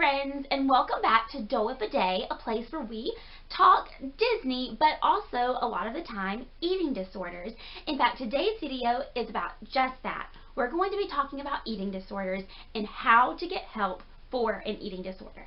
friends, and welcome back to Dole of the Day, a place where we talk Disney, but also a lot of the time eating disorders. In fact, today's video is about just that. We're going to be talking about eating disorders and how to get help for an eating disorder.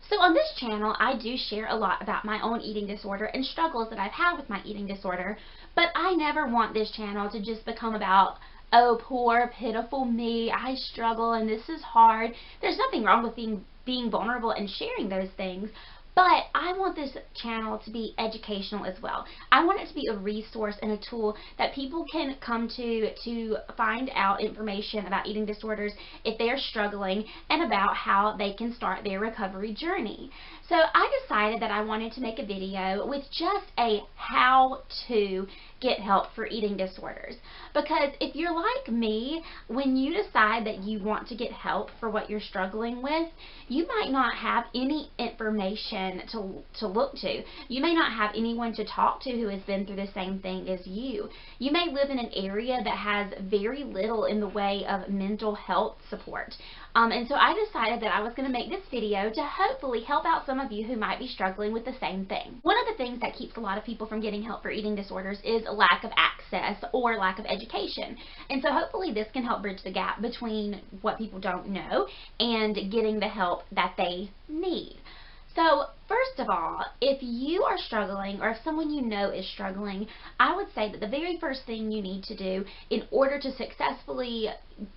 So on this channel, I do share a lot about my own eating disorder and struggles that I've had with my eating disorder, but I never want this channel to just become about, oh, poor, pitiful me, I struggle and this is hard. There's nothing wrong with being vulnerable and sharing those things, but I want this channel to be educational as well. I want it to be a resource and a tool that people can come to find out information about eating disorders if they are struggling and about how they can start their recovery journey. So I decided that I wanted to make a video with just a how-to get help for eating disorders. Because if you're like me, when you decide that you want to get help for what you're struggling with, you might not have any information to look to. You may not have anyone to talk to who has been through the same thing as you. You may live in an area that has very little in the way of mental health support. And so I decided that I was going to make this video to hopefully help out some of you who might be struggling with the same thing. One of the things that keeps a lot of people from getting help for eating disorders is a lack of access or lack of education. And so hopefully this can help bridge the gap between what people don't know and getting the help that they need. So first of all, if you are struggling or if someone you know is struggling, I would say that the very first thing you need to do in order to successfully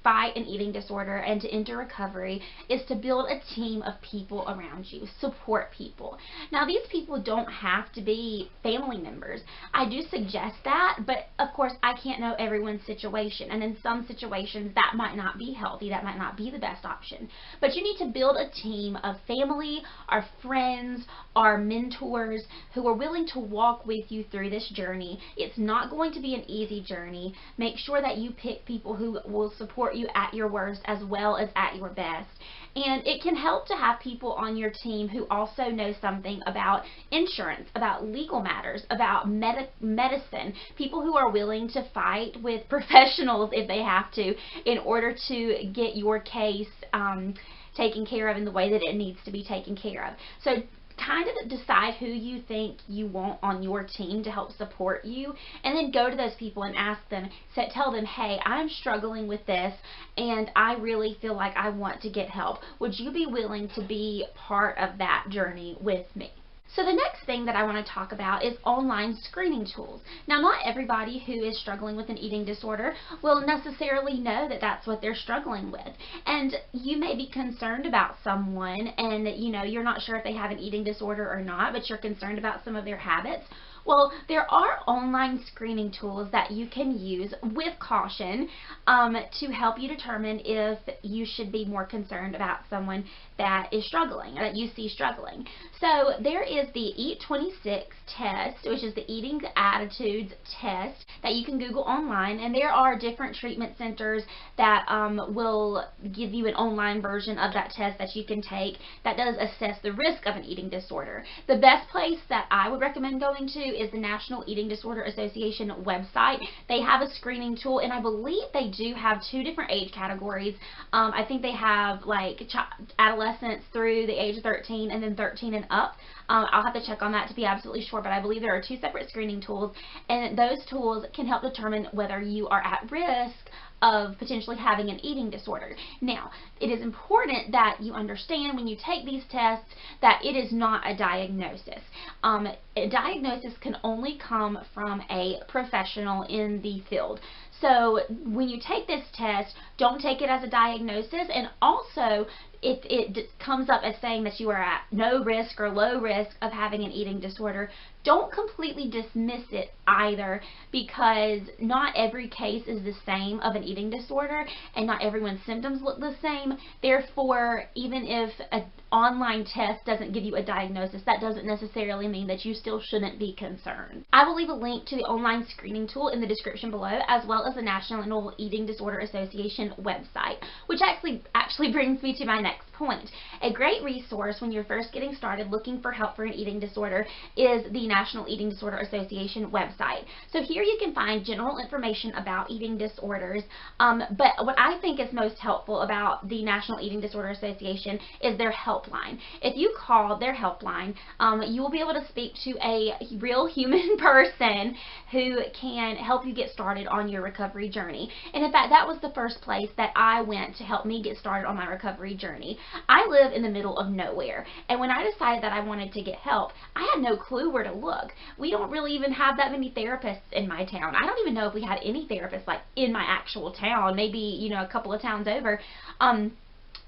fight an eating disorder and to enter recovery is to build a team of people around you, support people. Now these people don't have to be family members. I do suggest that, but of course I can't know everyone's situation, and in some situations that might not be healthy, that might not be the best option. But you need to build a team of family, or friends, our mentors who are willing to walk with you through this journey. It's not going to be an easy journey. Make sure that you pick people who will support you at your worst as well as at your best. And it can help to have people on your team who also know something about insurance, about legal matters, about medicine, people who are willing to fight with professionals if they have to in order to get your case taken care of in the way that it needs to be taken care of. So kind of decide who you think you want on your team to help support you, and then go to those people and ask them, tell them, hey, I'm struggling with this and I really feel like I want to get help. Would you be willing to be part of that journey with me? So the next thing that I want to talk about is online screening tools. Now, not everybody who is struggling with an eating disorder will necessarily know that that's what they're struggling with. And you may be concerned about someone and you're not sure if they have an eating disorder or not, but you're concerned about some of their habits. Well, there are online screening tools that you can use with caution to help you determine if you should be more concerned about someone that is struggling, or that you see struggling. So there is the Eat 26 test, which is the Eating Attitudes test that you can Google online, and there are different treatment centers that will give you an online version of that test that you can take that does assess the risk of an eating disorder. The best place that I would recommend going to is the National Eating Disorder Association website. They have a screening tool, and I believe they do have 2 different age categories. I think they have like adolescents through the age of 13 and then 13 and up. I'll have to check on that to be absolutely sure, but I believe there are 2 separate screening tools, and those tools can help determine whether you are at risk of potentially having an eating disorder. Now, it is important that you understand when you take these tests that it is not a diagnosis. A diagnosis can only come from a professional in the field. So when you take this test, don't take it as a diagnosis, and also if it comes up as saying that you are at no risk or low risk of having an eating disorder, don't completely dismiss it either, because not every case is the same of an eating disorder and not everyone's symptoms look the same. Therefore, even if an online test doesn't give you a diagnosis, that doesn't necessarily mean that you still shouldn't be concerned. I will leave a link to the online screening tool in the description below, as well as the National Eating Disorder Association website, which actually brings me to my next point. A great resource when you're first getting started looking for help for an eating disorder is the National Eating Disorder Association website. So here you can find general information about eating disorders, but what I think is most helpful about the National Eating Disorder Association is their helpline. If you call their helpline, you will be able to speak to a real human person who can help you get started on your recovery journey. And in fact, that was the first place that I went to help me get started on my recovery journey. I live in the middle of nowhere, and when I decided that I wanted to get help, I had no clue where to look. We don't really even have that many therapists in my town. I don't even know if we had any therapists like in my actual town, maybe, you know, a couple of towns over.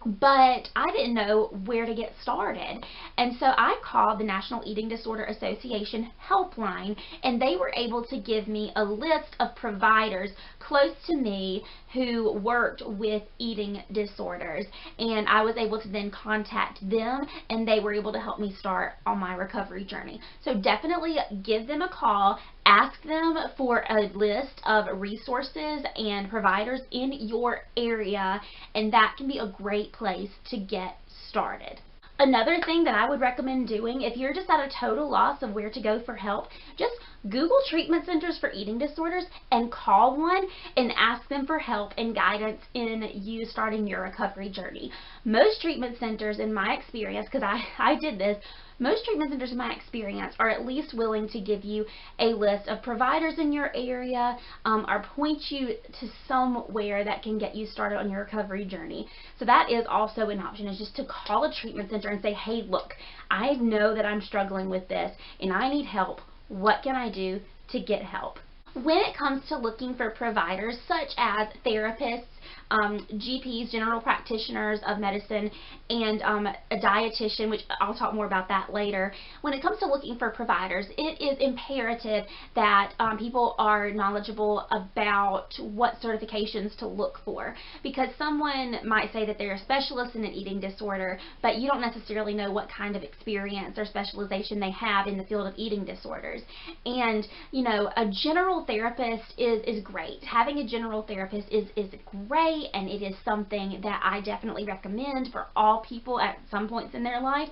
But I didn't know where to get started. And so I called the National Eating Disorder Association helpline, and they were able to give me a list of providers close to me who worked with eating disorders. And I was able to then contact them, and they were able to help me start on my recovery journey. So definitely give them a call. Ask them for a list of resources and providers in your area, and that can be a great place to get started. Another thing that I would recommend doing if you're just at a total loss of where to go for help, just Google treatment centers for eating disorders and call one and ask them for help and guidance in you starting your recovery journey. Most treatment centers, in my experience, because I did this, most treatment centers in my experience are at least willing to give you a list of providers in your area, or point you to somewhere that can get you started on your recovery journey. So that is also an option, is just to call a treatment center and say, hey, look, I know that I'm struggling with this and I need help. What can I do to get help? When it comes to looking for providers such as therapists, GPs, general practitioners of medicine, and a dietitian, which I'll talk more about that later. When it comes to looking for providers, it is imperative that people are knowledgeable about what certifications to look for, because someone might say that they're a specialist in an eating disorder, but you don't necessarily know what kind of experience or specialization they have in the field of eating disorders. And, you know, a general therapist is great. Having a general therapist is great, and it is something that I definitely recommend for all people at some points in their life.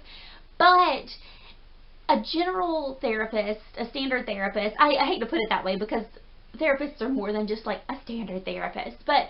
But a general therapist, a standard therapist, I hate to put it that way because therapists are more than just like a standard therapist, but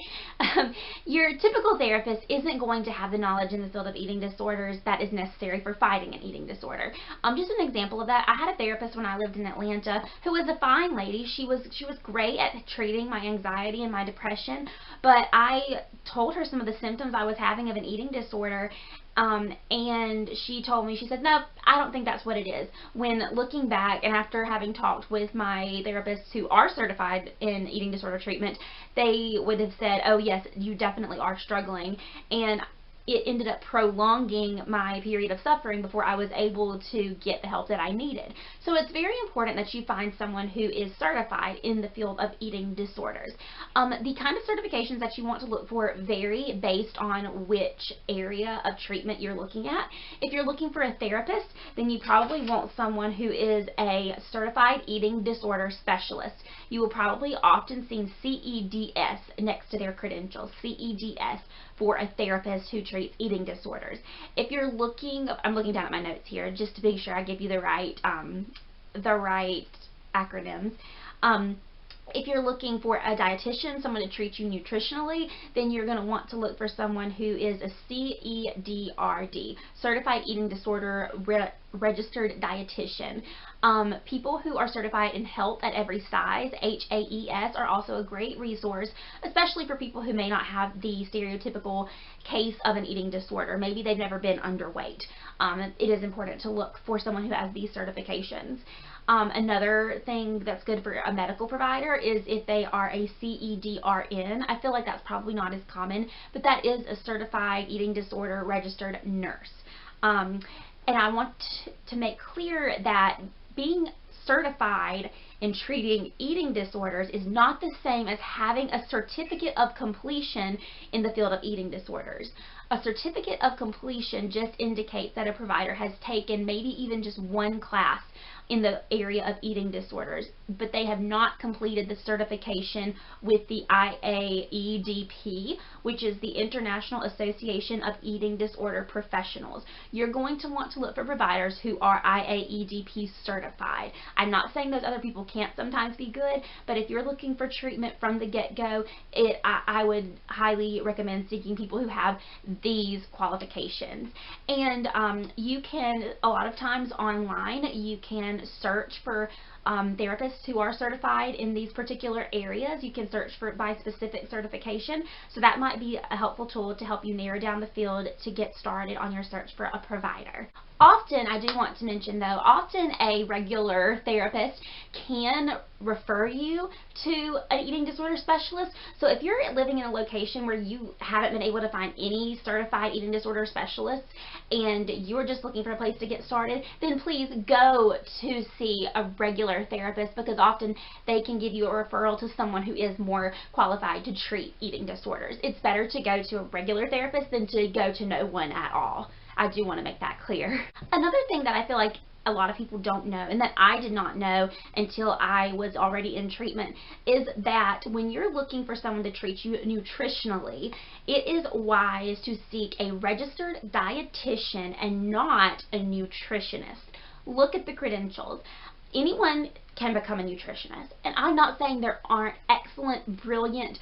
your typical therapist isn't going to have the knowledge in the field of eating disorders that is necessary for fighting an eating disorder. Just an example of that, I had a therapist when I lived in Atlanta who was a fine lady. She was great at treating my anxiety and my depression, but I told her some of the symptoms I was having of an eating disorder, and she told me, she said, no, I don't think that's what it is. When looking back, and after having talked with my therapists who are certified in eating disorder treatment, they would have said, oh yes, you definitely are struggling. And it ended up prolonging my period of suffering before I was able to get the help that I needed. So it's very important that you find someone who is certified in the field of eating disorders. The kind of certifications that you want to look for vary based on which area of treatment you're looking at. If you're looking for a therapist, then you probably want someone who is a certified eating disorder specialist. You will probably often see CEDS next to their credentials, CEDS, for a therapist who treats eating disorders. If you're looking, I'm looking down at my notes here just to be sure I give you the right acronyms. If you're looking for a dietitian, someone to treat you nutritionally, then you're going to want to look for someone who is a CEDRD, Certified Eating Disorder Registered Dietitian. People who are certified in Health at Every Size, HAES, are also a great resource, especially for people who may not have the stereotypical case of an eating disorder. Maybe they've never been underweight. It is important to look for someone who has these certifications. Another thing that's good for a medical provider is if they are a CEDRN. I feel like that's probably not as common, but that is a certified eating disorder registered nurse. And I want to make clear that being certified in treating eating disorders is not the same as having a certificate of completion in the field of eating disorders. A certificate of completion just indicates that a provider has taken maybe even just one class in the area of eating disorders, but they have not completed the certification with the IAEDP, which is the International Association of Eating Disorder Professionals. You're going to want to look for providers who are IAEDP certified. I'm not saying those other people can't sometimes be good, but if you're looking for treatment from the get-go, I would highly recommend seeking people who have these qualifications. And you can, a lot of times online, you can search for therapists who are certified in these particular areas. You can search for by specific certification, so that might be a helpful tool to help you narrow down the field to get started on your search for a provider. Often, I do want to mention though, often a regular therapist can refer you to an eating disorder specialist. So if you're living in a location where you haven't been able to find any certified eating disorder specialists and you're just looking for a place to get started, then please go to see a regular therapist, because often they can give you a referral to someone who is more qualified to treat eating disorders. It's better to go to a regular therapist than to go to no one at all. I do want to make that clear. Another thing that I feel like a lot of people don't know, and that I did not know until I was already in treatment, is that when you're looking for someone to treat you nutritionally, it is wise to seek a registered dietitian and not a nutritionist. Look at the credentials. Anyone can become a nutritionist, and I'm not saying there aren't excellent, brilliant,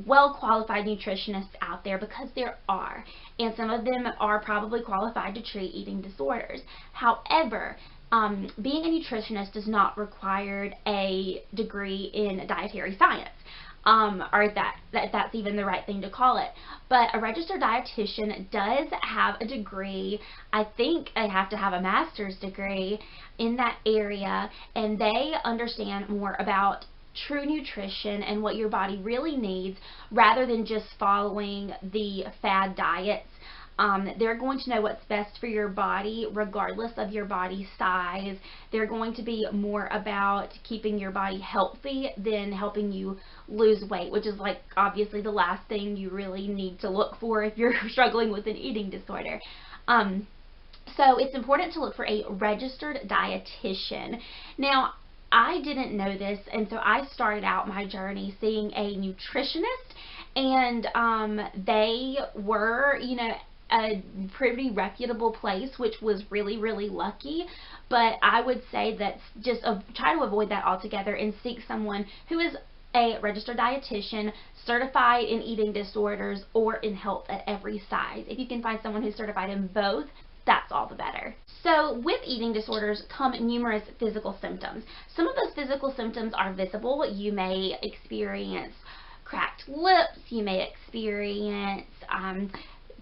well-qualified nutritionists out there, because there are, and some of them are probably qualified to treat eating disorders. However, being a nutritionist does not require a degree in dietary science, or that's even the right thing to call it. But a registered dietitian does have a degree. I think they have to have a master's degree in that area, and they understand more about true nutrition and what your body really needs, rather than just following the fad diets. They're going to know what's best for your body regardless of your body size. They're going to be more about keeping your body healthy than helping you lose weight, which is like obviously the last thing you really need to look for if you're struggling with an eating disorder. So it's important to look for a registered dietitian. Now, I didn't know this, and so I started out my journey seeing a nutritionist, and they were, you know, a pretty reputable place, which was really, really lucky. But I would say that just try to avoid that altogether and seek someone who is a registered dietitian, certified in eating disorders or in health at every size. If you can find someone who's certified in both, that's all the better. So with eating disorders come numerous physical symptoms. Some of those physical symptoms are visible. You may experience cracked lips, you may experience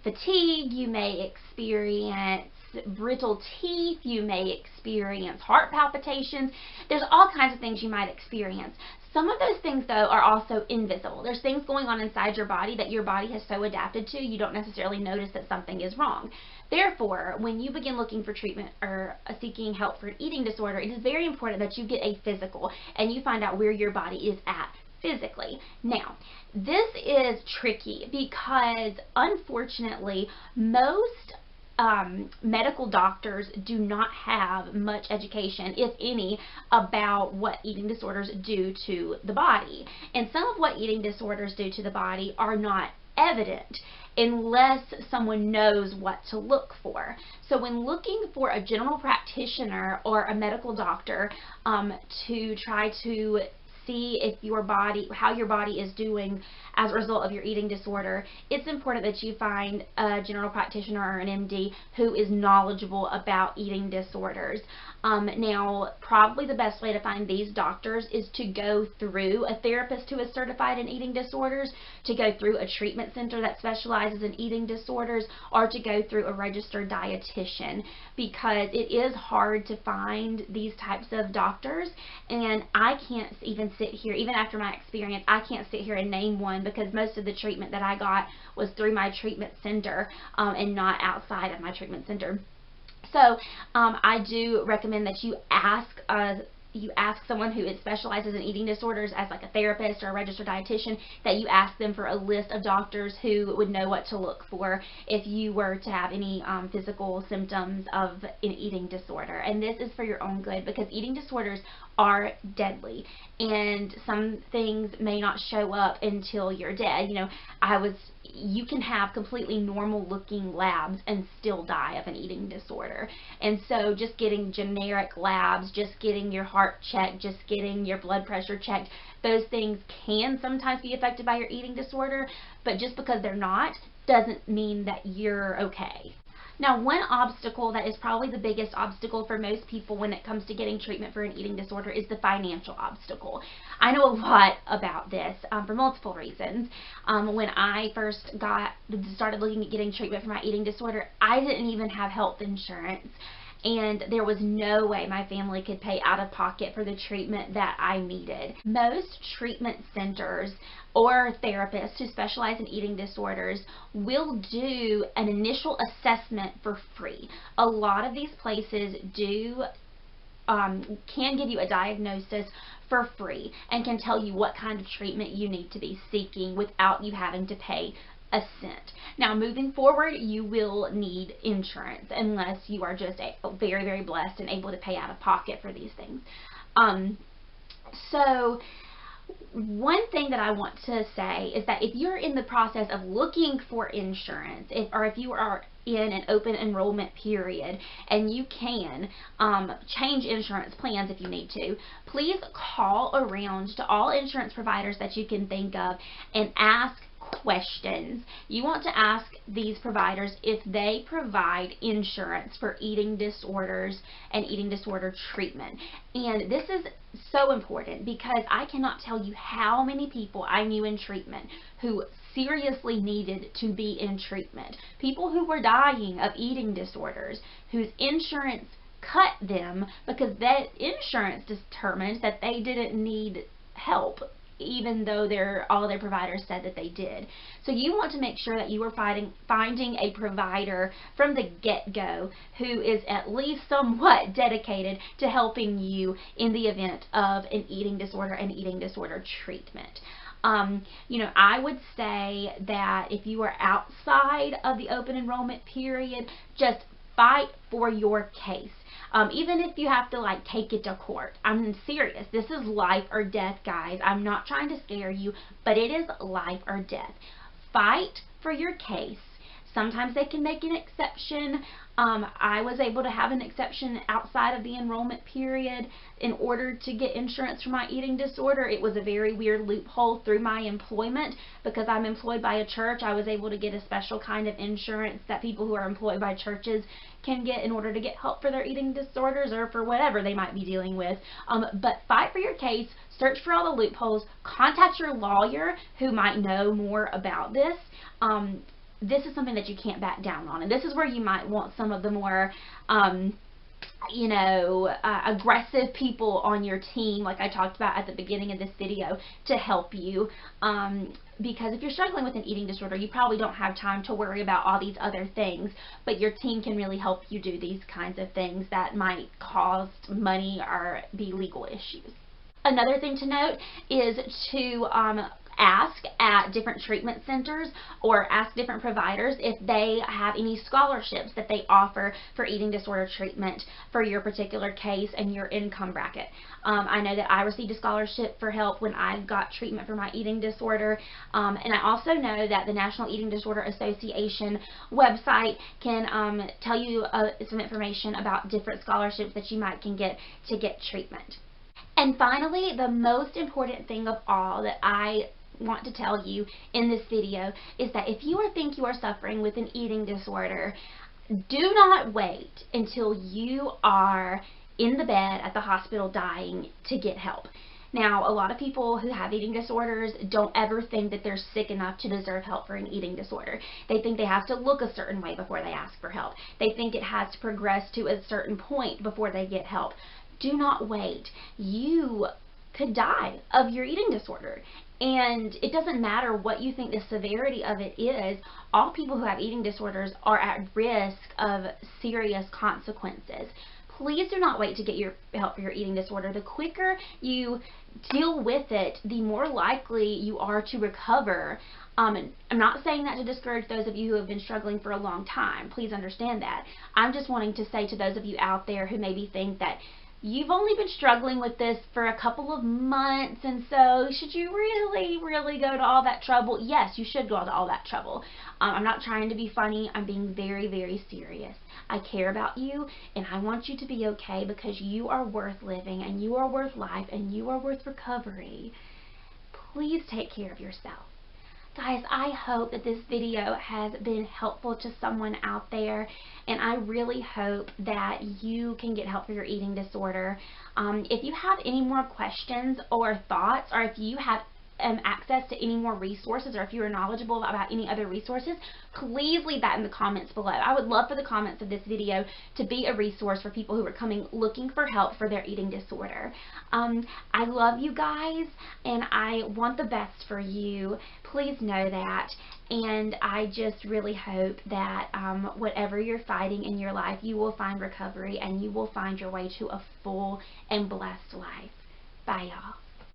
fatigue, you may experience brittle teeth, you may experience heart palpitations. There's all kinds of things you might experience. Some of those things, though, are also invisible. There's things going on inside your body that your body has so adapted to, you don't necessarily notice that something is wrong. Therefore, when you begin looking for treatment or seeking help for an eating disorder, it is very important that you get a physical and you find out where your body is at physically. Now, this is tricky because, unfortunately, most medical doctors do not have much education, if any, about what eating disorders do to the body. And some of what eating disorders do to the body are not evident unless someone knows what to look for. So when looking for a general practitioner or a medical doctor to try to see if your body, how your body is doing as a result of your eating disorder, it's important that you find a general practitioner or an MD who is knowledgeable about eating disorders. Now, probably the best way to find these doctors is to go through a therapist who is certified in eating disorders, to go through a treatment center that specializes in eating disorders, or to go through a registered dietitian, because it is hard to find these types of doctors. And I can't even sit here, even after my experience, I can't sit here and name one, because most of the treatment that I got was through my treatment center and not outside of my treatment center. So I do recommend that you ask someone who specializes in eating disorders, as like a therapist or a registered dietitian, that you ask them for a list of doctors who would know what to look for if you were to have any physical symptoms of an eating disorder. And this is for your own good, because eating disorders are deadly, and some things may not show up until you're dead. You know, you can have completely normal looking labs and still die of an eating disorder. And so just getting generic labs, just getting your heart checked, just getting your blood pressure checked, those things can sometimes be affected by your eating disorder, but just because they're not doesn't mean that you're okay. Now, one obstacle that is probably the biggest obstacle for most people when it comes to getting treatment for an eating disorder is the financial obstacle. I know a lot about this for multiple reasons. When I first started looking at getting treatment for my eating disorder, I didn't even have health insurance. And there was no way my family could pay out of pocket for the treatment that I needed. Most treatment centers or therapists who specialize in eating disorders will do an initial assessment for free. A lot of these places can give you a diagnosis for free and can tell you what kind of treatment you need to be seeking without you having to pay a cent. Now, moving forward, you will need insurance unless you are just very, very blessed and able to pay out of pocket for these things. So one thing that I want to say is that if you're in the process of looking for insurance, or if you are in an open enrollment period and you can change insurance plans if you need to, please call around to all insurance providers that you can think of and ask questions. You want to ask these providers if they provide insurance for eating disorders and eating disorder treatment. And this is so important, because I cannot tell you how many people I knew in treatment who seriously needed to be in treatment. People who were dying of eating disorders, whose insurance cut them because that insurance determined that they didn't need help, even though all their providers said that they did. So you want to make sure that you are finding a provider from the get-go who is at least somewhat dedicated to helping you in the event of an eating disorder and eating disorder treatment. You know, I would say that if you are outside of the open enrollment period, just fight for your case. Even if you have to like take it to court. I'm serious. This is life or death, guys. I'm not trying to scare you, but it is life or death. Fight for your case. Sometimes they can make an exception. I was able to have an exception outside of the enrollment period in order to get insurance for my eating disorder. It was a very weird loophole through my employment. Because I'm employed by a church, I was able to get a special kind of insurance that people who are employed by churches can get in order to get help for their eating disorders or for whatever they might be dealing with. But fight for your case, search for all the loopholes, contact your lawyer who might know more about this. This is something that you can't back down on, and this is where you might want some of the more aggressive people on your team, like I talked about at the beginning of this video, to help you. Because if you're struggling with an eating disorder, you probably don't have time to worry about all these other things, but your team can really help you do these kinds of things that might cost money or be legal issues. Another thing to note is to ask at different treatment centers or ask different providers if they have any scholarships that they offer for eating disorder treatment for your particular case and your income bracket. I know that I received a scholarship for help when I got treatment for my eating disorder, and I also know that the National Eating Disorder Association website can tell you some information about different scholarships that you might can get to get treatment. And finally, the most important thing of all that I want to tell you in this video is that if you think you are suffering with an eating disorder, do not wait until you are in the bed at the hospital dying to get help. Now, a lot of people who have eating disorders don't ever think that they're sick enough to deserve help for an eating disorder. They think they have to look a certain way before they ask for help. They think it has to progress to a certain point before they get help. Do not wait. You could die of your eating disorder. And it doesn't matter what you think the severity of it is. All people who have eating disorders are at risk of serious consequences. Please do not wait to get your help for your eating disorder. The quicker you deal with it, the more likely you are to recover. I'm not saying that to discourage those of you who have been struggling for a long time. Please understand that. I'm just wanting to say to those of you out there who maybe think that you've only been struggling with this for a couple of months, and so should you really go to all that trouble? Yes, you should go to all that trouble. I'm not trying to be funny. I'm being very serious. I care about you, and I want you to be okay, because you are worth living, and you are worth life, and you are worth recovery. Please take care of yourself. Guys, I hope that this video has been helpful to someone out there, and I really hope that you can get help for your eating disorder. If you have any more questions or thoughts, or if you have access to any more resources, or if you are knowledgeable about any other resources, please leave that in the comments below. I would love for the comments of this video to be a resource for people who are coming looking for help for their eating disorder. I love you guys, and I want the best for you. Please know that, and I just really hope that whatever you're fighting in your life, you will find recovery, and you will find your way to a full and blessed life. Bye, y'all.